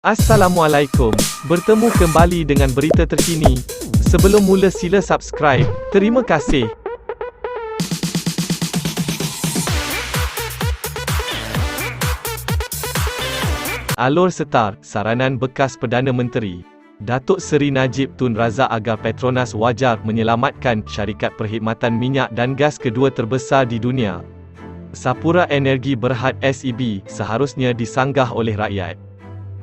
Assalamualaikum, bertemu kembali dengan berita terkini. Sebelum mula sila subscribe. Terima kasih. Alur Setar, saranan bekas Perdana Menteri Datuk Seri Najib Tun Razak agar Petronas wajar menyelamatkan syarikat perkhidmatan minyak dan gas kedua terbesar di dunia. Sapura Energi Berhad SEB seharusnya disanggah oleh rakyat,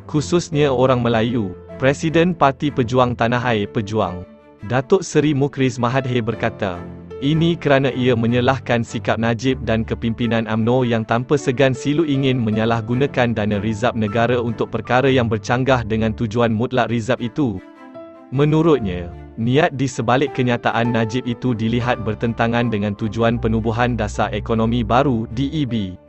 khususnya orang Melayu. Presiden Parti Pejuang Tanah Air Pejuang, Datuk Seri Mukhriz Mahathir berkata, ini kerana ia menyalahkan sikap Najib dan kepimpinan UMNO yang tanpa segan silu ingin menyalahgunakan dana rizab negara untuk perkara yang bercanggah dengan tujuan mutlak rizab itu. Menurutnya, niat di sebalik kenyataan Najib itu dilihat bertentangan dengan tujuan penubuhan dasar ekonomi baru DEB.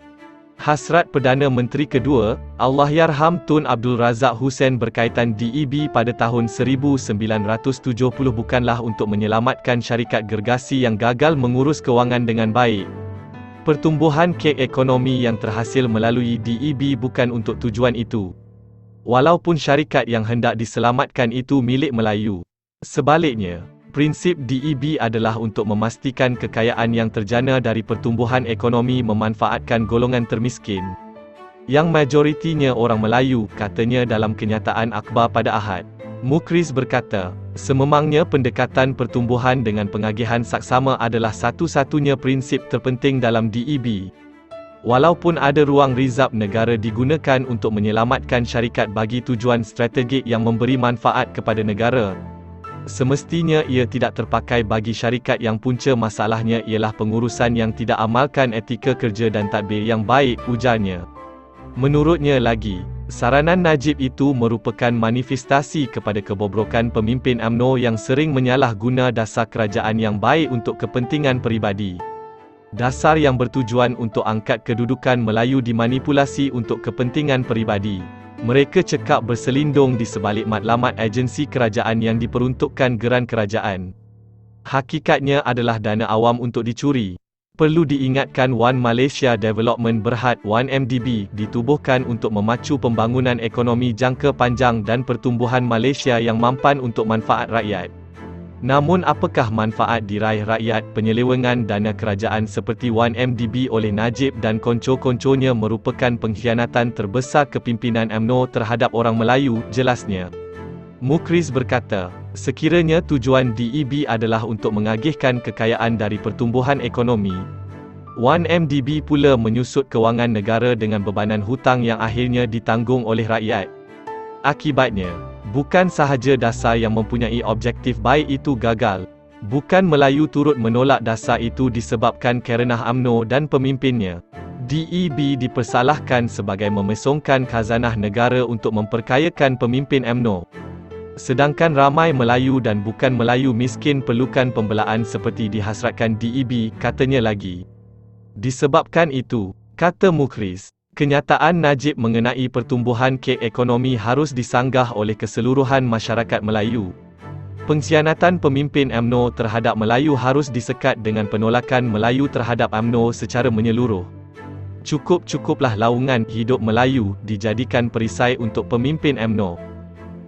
Hasrat Perdana Menteri kedua, Allahyarham Tun Abdul Razak Hussein berkaitan DEB pada tahun 1970 bukanlah untuk menyelamatkan syarikat gergasi yang gagal mengurus kewangan dengan baik. Pertumbuhan kek ekonomi yang terhasil melalui DEB bukan untuk tujuan itu. Walaupun syarikat yang hendak diselamatkan itu milik Melayu. Sebaliknya, prinsip DEB adalah untuk memastikan kekayaan yang terjana dari pertumbuhan ekonomi memanfaatkan golongan termiskin, yang majoritinya orang Melayu, katanya dalam kenyataan akhbar pada Ahad. Mukhriz berkata, sememangnya pendekatan pertumbuhan dengan pengagihan saksama adalah satu-satunya prinsip terpenting dalam DEB. Walaupun ada ruang rizab negara digunakan untuk menyelamatkan syarikat bagi tujuan strategik yang memberi manfaat kepada negara, semestinya ia tidak terpakai bagi syarikat yang punca masalahnya ialah pengurusan yang tidak amalkan etika kerja dan tadbir yang baik, ujarnya. Menurutnya lagi, saranan Najib itu merupakan manifestasi kepada kebobrokan pemimpin UMNO yang sering menyalahguna dasar kerajaan yang baik untuk kepentingan peribadi. Dasar yang bertujuan untuk angkat kedudukan Melayu dimanipulasi untuk kepentingan peribadi. Mereka cekap berselindung di sebalik matlamat agensi kerajaan yang diperuntukkan geran kerajaan. Hakikatnya adalah dana awam untuk dicuri. Perlu diingatkan One Malaysia Development Berhad 1MDB ditubuhkan untuk memacu pembangunan ekonomi jangka panjang dan pertumbuhan Malaysia yang mampan untuk manfaat rakyat. Namun apakah manfaat diraih rakyat? Penyelewengan dana kerajaan seperti 1MDB oleh Najib dan konco-konconya merupakan pengkhianatan terbesar kepimpinan UMNO terhadap orang Melayu, jelasnya. Mukhriz berkata, sekiranya tujuan DEB adalah untuk mengagihkan kekayaan dari pertumbuhan ekonomi, 1MDB pula menyusut kewangan negara dengan bebanan hutang yang akhirnya ditanggung oleh rakyat. Akibatnya, bukan sahaja dasar yang mempunyai objektif baik itu gagal, bukan Melayu turut menolak dasar itu disebabkan kerana UMNO dan pemimpinnya. DEB dipersalahkan sebagai memesongkan khazanah negara untuk memperkayakan pemimpin UMNO. Sedangkan ramai Melayu dan bukan Melayu miskin perlukan pembelaan seperti dihasratkan DEB, katanya lagi. Disebabkan itu, kata Mukhriz, kenyataan Najib mengenai pertumbuhan kek ekonomi harus disanggah oleh keseluruhan masyarakat Melayu. Pengkhianatan pemimpin UMNO terhadap Melayu harus disekat dengan penolakan Melayu terhadap UMNO secara menyeluruh. Cukup-cukuplah laungan hidup Melayu dijadikan perisai untuk pemimpin UMNO.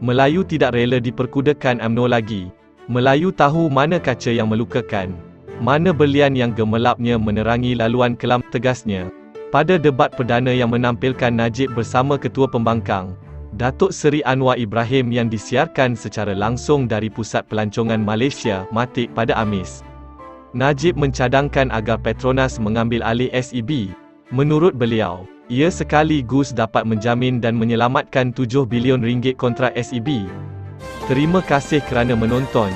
Melayu tidak rela diperkudakan UMNO lagi. Melayu tahu mana kaca yang melukakan, mana berlian yang gemerlapnya menerangi laluan kelam, tegasnya. Pada debat perdana yang menampilkan Najib bersama Ketua Pembangkang, Datuk Seri Anwar Ibrahim yang disiarkan secara langsung dari Pusat Pelancongan Malaysia, MATIK pada Khamis, Najib mencadangkan agar Petronas mengambil alih SEB. Menurut beliau, ia sekaligus dapat menjamin dan menyelamatkan 7 bilion ringgit kontrak SEB. Terima kasih kerana menonton.